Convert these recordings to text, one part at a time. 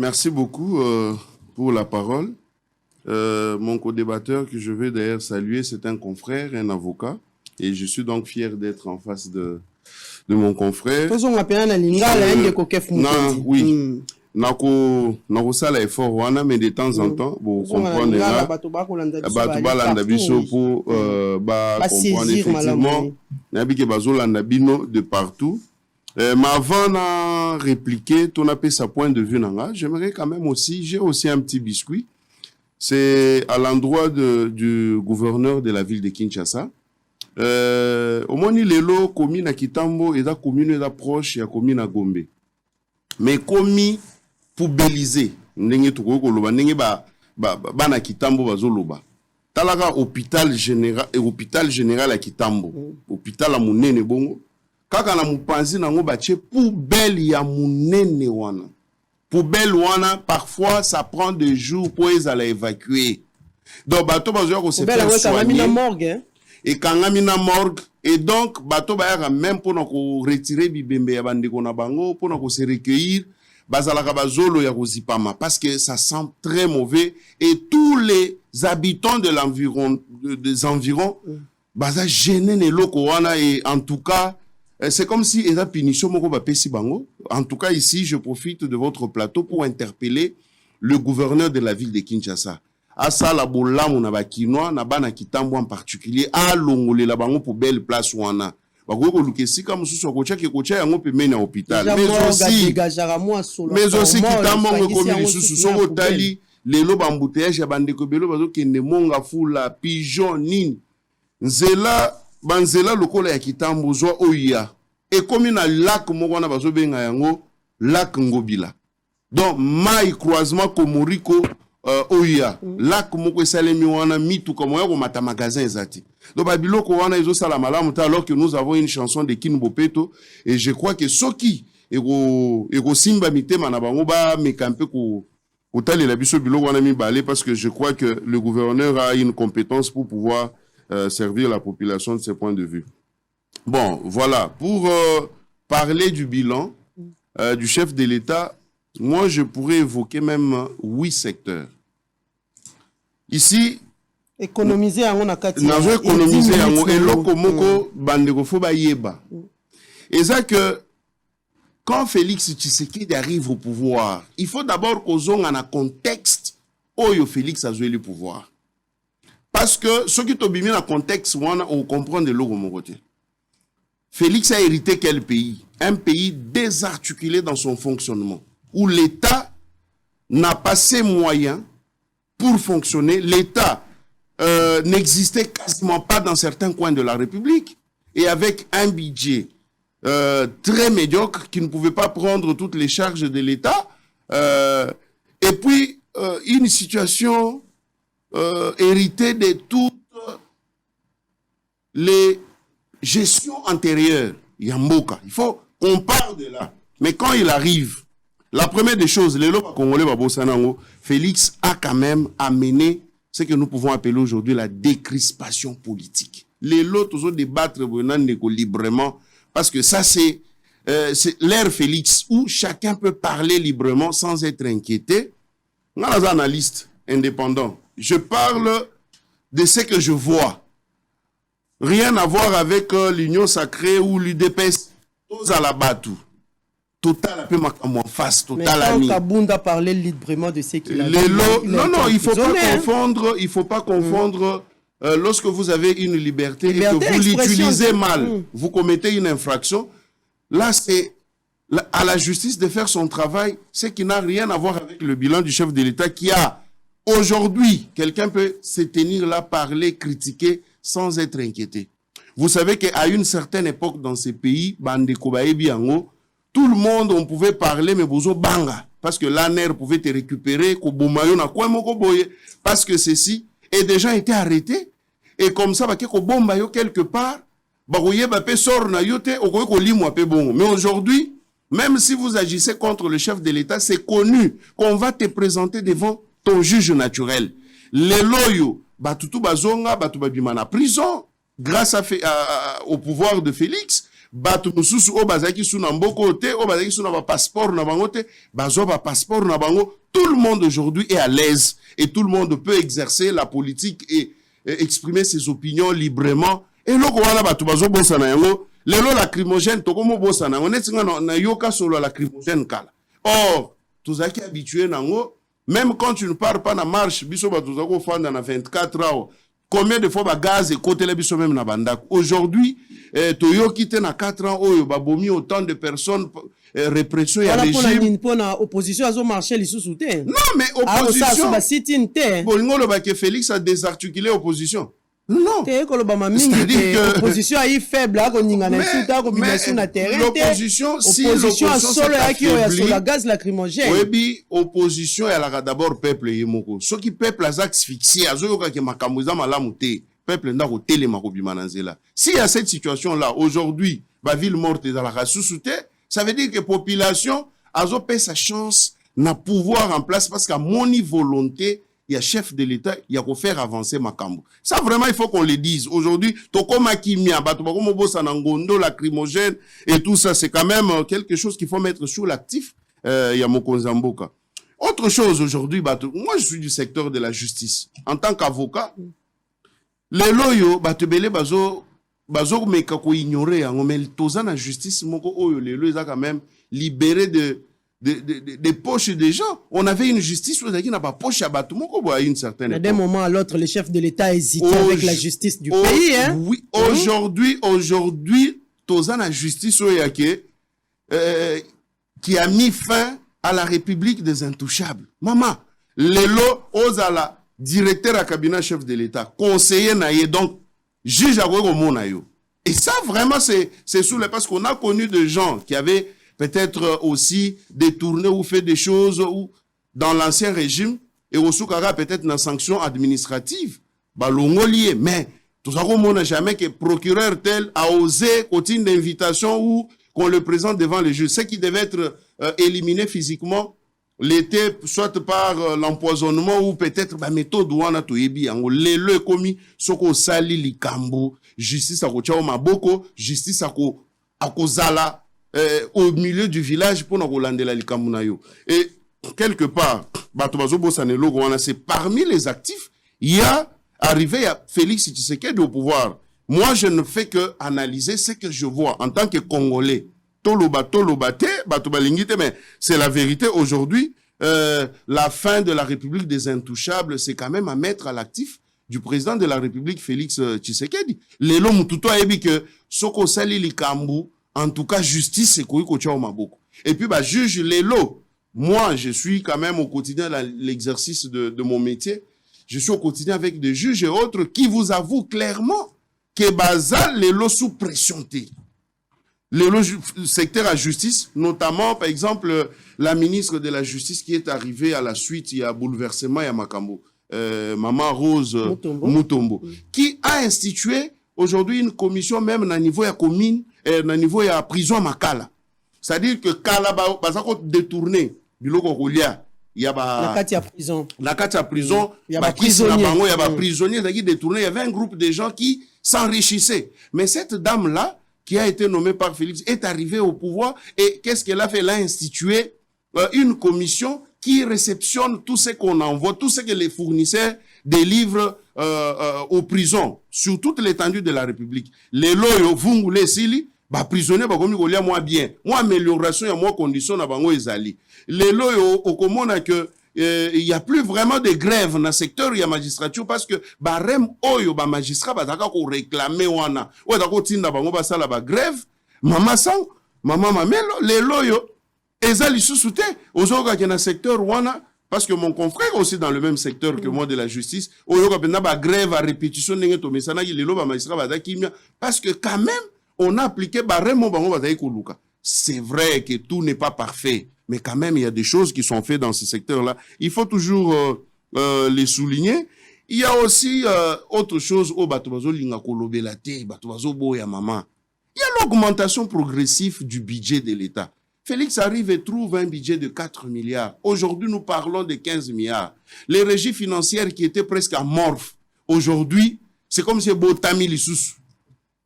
Merci beaucoup pour la parole. Mon co-débatteur que je veux d'ailleurs saluer, c'est un confrère, un avocat. Et je suis donc fier d'être en face de mon confrère. Oui. Nako sala effort wana, mais de temps en temps, pour comprendre là, landa biso pour comprendre effectivement, nabike bazo landa bino de partout. Mais avant de répliquer, ton appel sa point de vue nanga, j'aimerais quand même aussi, j'ai aussi un petit biscuit. C'est à l'endroit du gouverneur de la ville de Kinshasa. Au moins, il est là, commune à Kitambo, et la commune est proche, il y a commune à Gombe. Mais commis poubellisé, n'engue tout koloba, n'engue ba na Kitambo bazoloba. Talaga hôpital général à Kitambo, hôpital à Munene bongo. Kaka na mupanzi nango bache poubelle ya munene wana. Poubelle wana, parfois ça prend des jours pour les aller évacuer. Donc bateau bazo ko se faire soigner. Et kangamina morgue et donc bateau ba même pour nous retirer bibembe ya bandeko na bango pour nous se recueillir bazalaka bazolo ya kozipama parce que ça sent très mauvais et tous les habitants de l'environ des environs baza gêner ne loko wana et en tout cas c'est comme si il y a punition moko ba pesi bango. En tout cas ici je profite de votre plateau pour interpeller le gouverneur de la ville de Kinshasa. Asa la bolamu na bakinois na bana Kitambo en particulier a longole la bango pour belle place wana. Bako ko lukesi ka mususu ko kocha yango pemene na hôpital. Mais aussi Kitambo ko misusu soko tali lelo bambouteillage ya bandeko belo bazo kende monga fula pigeon nini. Nzela banzela lokola ya Kitambo zwa oya et comme na lac moko na bazo benga yango lac Ngobila. Donc mai croisement Komoriko oya lac moko esalemi wana mitu comme ya ko mata magasin ezati. Donc babiloko wana ezo sala malamu ta alors que nous avons une chanson de Kin Bopeto et je crois que soki ego simba mitema na bango ba mekampe ko otali la biso biloko wana mi balé parce que je crois que le gouverneur a une compétence pour pouvoir servir la population de ce point de vue. Bon, voilà. Pour parler du bilan du chef de l'État, moi, je pourrais évoquer même 8 secteurs. Ici, économiser en économiser en eloko moko bandeko fo ba yeba. Et ça que quand Félix Tshisekedi arrive au pouvoir, il faut d'abord qu'on ait un contexte où Félix a joué le pouvoir. Parce que ce qui est bien dans le contexte, on comprend de l'eau mon côté. Félix a hérité quel pays? Un pays désarticulé dans son fonctionnement, où l'État n'a pas ses moyens pour fonctionner. L'État n'existait quasiment pas dans certains coins de la République, et avec un budget très médiocre qui ne pouvait pas prendre toutes les charges de l'État, et puis une situation hérité de toutes les gestions antérieures. Yamboka. Il faut qu'on parle de là. Mais quand il arrive, la première des choses, les lois congolais, Félix a quand même amené ce que nous pouvons appeler aujourd'hui la décrispation politique. Les lois, toujours débattre librement, parce que ça, c'est l'ère Félix où chacun peut parler librement sans être inquiété. On a des analystes indépendants. Je parle de ce que je vois. Rien à voir avec l'Union sacrée ou l'UDPS. Tous à la batou. Total, un peu en face. Total, ami. Mais quand Kabunda parlait librement de ce qu'il a dit. Non, il faut pas confondre. Il faut pas confondre. Lorsque vous avez une liberté et que vous l'utilisez mal, vous commettez une infraction. Là, c'est à la justice de faire son travail, ce qui n'a rien à voir avec le bilan du chef de l'État qui a aujourd'hui, quelqu'un peut se tenir là, parler, critiquer sans être inquiété. Vous savez qu'à une certaine époque dans ces pays, tout le monde, on pouvait parler, mais bozo banga. Parce que l'ANER pouvait te récupérer, parce que ceci, et des gens étaient arrêtés. Et comme ça, quelque part, mais aujourd'hui, même si vous agissez contre le chef de l'État, c'est connu qu'on va te présenter devant ton juge naturel. Les loyaux, batutu bazonga, batu babimana prison, grâce au pouvoir de Félix, bato mususu o bazaki sous na mboko te o bazaki sous na ba passeport na bango te bazo ba passeport na bango. Tout le monde aujourd'hui est à l'aise et tout le monde peut exercer la politique et exprimer ses opinions librement. Et loko wana bato bazo bosa na yango lelo lacrymogène to komo bosa na ngone tinga na yoka solo lacrymogène kala. Or tozaki habitué nango. Même quand tu ne pars pas na marche, biso bato zako fanda na 24 heures. Combien de fois ba gaz et côté les biso même na bandak. Aujourd'hui, toyo kité na 4 ans oyo babomi autant de personnes répression ya régime. Pour la opposition azo marché li sous soutien. Non mais opposition. Bolingo lo ba que Félix a désarticulé opposition. Non. C'est-à-dire que l'opposition est faible, l'opposition, si l'opposition la gaz lacrymogène. Oui, opposition, elle a d'abord peuple yemoko. Ce qui peuple a asphyxié, peuple n'a pas télé makobimananzela. S'il y a cette situation-là, aujourd'hui, la ville morte dans la sous-souté, ça veut dire que la population a sa chance na pouvoir en place parce qu'à mon volonté, il y a chef de l'État, il y a qu'à faire avancer Makambo. Ça, vraiment, il faut qu'on le dise. Aujourd'hui, Tokoma Kimia, Batobakomo Bosanangondo, lacrymogène, et tout ça, c'est quand même quelque chose qu'il faut mettre sur l'actif, il y a Mokonzamboka. Autre chose aujourd'hui, moi, je suis du secteur de la justice. En tant qu'avocat, les loyaux, Batebele, Bazo, meka ko ignorer, mais toza na justice, moko oyo, les loyaux, quand même libéré des poches des gens. On avait une justice qui n'a pas poche à battre à une certaine époque. D'un moment à l'autre, le chef de l'État hésitait avec la justice du pays. Hein? Oui, aujourd'hui, toza na justice qui a mis fin à la République des Intouchables. Maman, lelo ozala directeur à cabinet chef de l'État, conseiller naïe, donc juge à yo. Et ça vraiment c'est sous le parce qu'on a connu des gens qui avaient peut-être aussi détourné ou fait des choses ou dans l'ancien régime et au soukara peut-être une sanction administrative balongo lié, mais tout ça on n'a jamais que procureur tel a osé continuer d'invitation ou qu'on le présente devant les juges, ce qui devait être éliminé physiquement l'était soit par l'empoisonnement ou peut-être la méthode ou ana toyebi yango le commis soko sali likambo justice akochao maboko justice akozala au milieu du village pour nous la likamunayo. Et quelque part, c'est parmi les actifs, il y a arrivé à Félix Tshisekedi au pouvoir. Moi, je ne fais que analyser ce que je vois en tant que Congolais. Mais c'est la vérité aujourd'hui. La fin de la République des Intouchables, c'est quand même à mettre à l'actif du président de la République, Félix Tshisekedi. Les lots tout a dit que Soko Sali Likambu, en tout cas, justice, c'est quoi au Maboko. Et puis, juge les lots. Moi, je suis quand même au quotidien l'exercice de mon métier. Je suis au quotidien avec des juges et autres qui vous avouent clairement que Bazal les lots sous pression. Les lots secteur à justice, notamment, par exemple, la ministre de la Justice qui est arrivée à la suite, il y a bouleversement, il y a Makambo, Maman Rose Mutombo, qui a institué aujourd'hui une commission même à niveau de commune, à niveau de prison à Makala. C'est-à-dire que Kala va détourner du logo Rolia. Il y a la Katia prison. La Katia prison. Il y a prisonniers. Il y a prisonniers qui détourné. Il y avait un groupe de gens qui s'enrichissaient. Mais cette dame-là, qui a été nommée par Félix, est arrivée au pouvoir. Et qu'est-ce qu'elle a fait? Elle a institué une commission qui réceptionne tout ce qu'on envoie, tout ce que les fournisseurs délivrent aux prisons, sur toute l'étendue de la République. Les loyaux, vous les sili, prisonniers, moi bien, moi amélioration, et moi condition, na bango ezali. Les loyaux, au commun, que il y a plus vraiment de grève dans le secteur, il y a magistrature, parce que barem oyo, magistrat, ko réclamer wana, ou dako tinda bango basala grève, maman sang, maman mamelo, les loyaux, ezali sous-souté, aux autres qui dans le secteur wana, parce que mon confrère aussi dans le même secteur que moi de la justice, grève à répétition, parce que quand même, on a appliqué c'est vrai que tout n'est pas parfait, mais quand même, il y a des choses qui sont faites dans ce secteur-là. Il faut toujours les souligner. Il y a aussi autre chose, il y a l'augmentation progressive du budget de l'État. Félix arrive et trouve un budget de 4 milliards. Aujourd'hui, nous parlons de 15 milliards. Les régies financières qui étaient presque amorphes, aujourd'hui, c'est comme si Botami Lissous.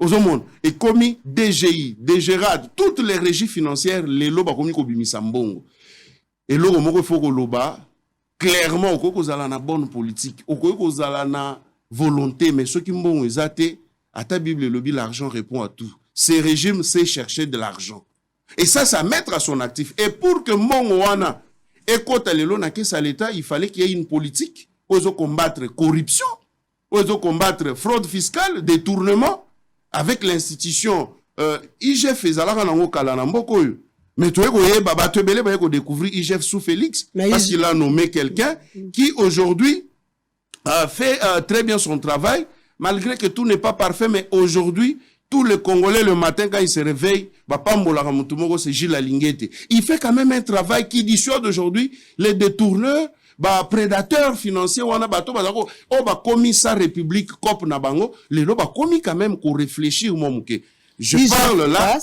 Aux hommes, et commis DGI, DGRAD, toutes les régies financières, les loba commis kobimisa mbongo. Et là, il faut que loba clairement, au vous avez une bonne politique, au vous avez une volonté, mais ceux qui m'ont exaté, à ta Bible, l'argent répond à tout. Ces régimes, c'est chercher de l'argent. Et ça mettre à son actif. Et pour que mon wana écoute l'État, il fallait qu'il y ait une politique pour combattre corruption, pour combattre fraude fiscale, détournement, avec l'institution IGF mais tu vois, découvrir IGF sous Félix, parce qu'il a nommé quelqu'un qui aujourd'hui fait très bien son travail, malgré que tout n'est pas parfait, mais aujourd'hui, tous les Congolais, le matin, quand ils se réveillent, c'est Gilles Alinguete. Il fait quand même un travail qui dissuade aujourd'hui les détourneurs, prédateurs financiers, commis sa république, cop nabango, les commis quand même qu'on réfléchit au moment que. Je parle là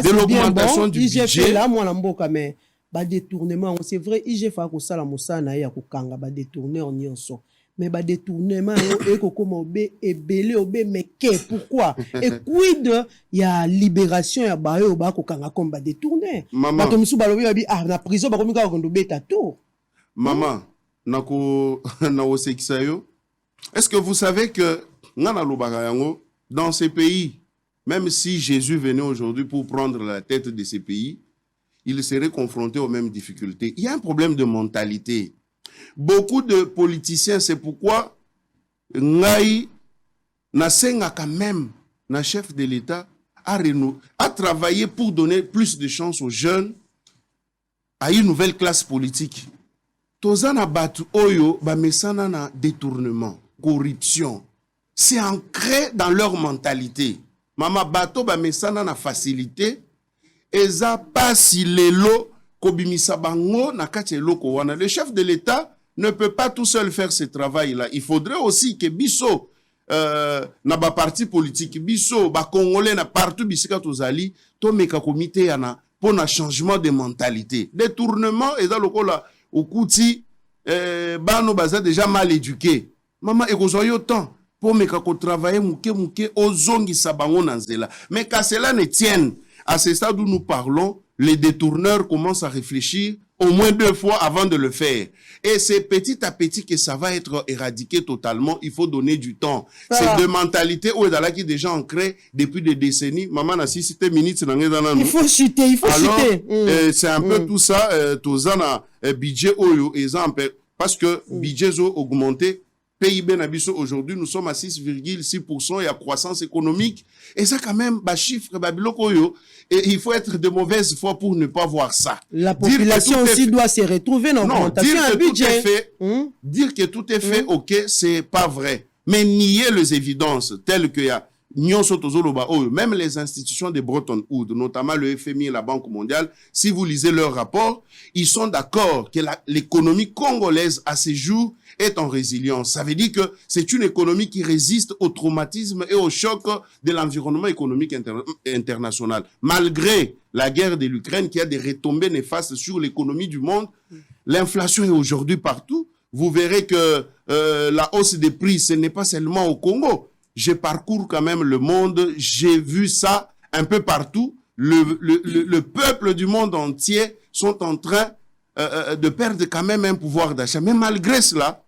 de l'augmentation du budget. Là, moi, mais détournement, c'est vrai, IGF a ça la moussana ya kukanga, détourner en yonso. Mais détournement, et belé obé, mais pourquoi? Et quid y a libération ya bayo ba kukanga comme détourner. Maman. Na prison ba komi ka kondobe tato. Maman, nako sekisayo. Est-ce que vous savez que dans ces pays, même si Jésus venait aujourd'hui pour prendre la tête de ces pays, il serait confronté aux mêmes difficultés. Il y a un problème de mentalité. Beaucoup de politiciens, c'est pourquoi Ngaï Nasenga quand même, le chef de l'État, a travaillé pour donner plus de chances aux jeunes à une nouvelle classe politique. Tozana batu oyo ba mesana na détournement, corruption. C'est ancré dans leur mentalité. Mama bato ba mesana na facilité. Eza pasi lelo kobimisa bango na kati eloko wana. Le chef de l'État ne peut pas tout seul faire ce travail-là. Il faudrait aussi que biso na ba parti politique, biso ba congolais na partout bisika tozali, to meka comité yana pour un changement de mentalité. Détournement eza lokola okuti bano baza déjà mal éduqués. Maman ekozoyo temps pour meka ko travailler muke ozongi sabango na nzela. Mais qu'à cela ne tienne, à ce stade où nous parlons, les détourneurs commencent à réfléchir au moins 2 fois avant de le faire. Et c'est petit à petit que ça va être éradiqué totalement. Il faut donner du temps. Voilà. C'est de mentalité où est qui déjà ancrée depuis des décennies. Maman n'a 6 minutes. Il faut chuter, il faut chuter. C'est un peu tout ça. Tozana budget oyo parce que budget a augmenté. PIB Nabiso aujourd'hui, nous sommes à 6,6%, il y a croissance économique. Et ça quand même, chiffre, et il faut être de mauvaise foi pour ne pas voir ça. La population aussi doit se retrouver dans l'augmentation du budget. Dire que tout est fait, ok, c'est pas vrai. Mais nier les évidences telles qu'il y a même les institutions de Bretton Woods, notamment le FMI et la Banque mondiale, si vous lisez leur rapport, ils sont d'accord que l'économie congolaise à ce jour est en résilience. Ça veut dire que c'est une économie qui résiste au traumatisme et au choc de l'environnement économique international. Malgré la guerre de l'Ukraine qui a des retombées néfastes sur l'économie du monde, l'inflation est aujourd'hui partout. Vous verrez que la hausse des prix, ce n'est pas seulement au Congo. Je parcours quand même le monde, j'ai vu ça un peu partout. Le peuple du monde entier sont en train de perdre quand même un pouvoir d'achat. Mais malgré cela,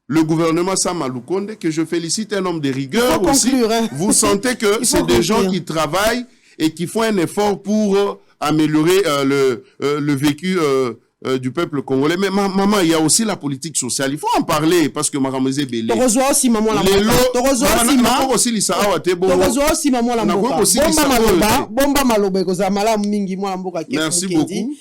le gouvernement Sama Lukonde, que je félicite, un homme de rigueur aussi, vous sentez que c'est des gens qui travaillent et qui font un effort pour améliorer le vécu du peuple congolais. Mais maman, il y a aussi la politique sociale. Il faut en parler parce que Maramese Belé. Torozoa aussi maman la bomba maloba. Bomba maloba koza malamu mingi mwa mboka. Merci beaucoup.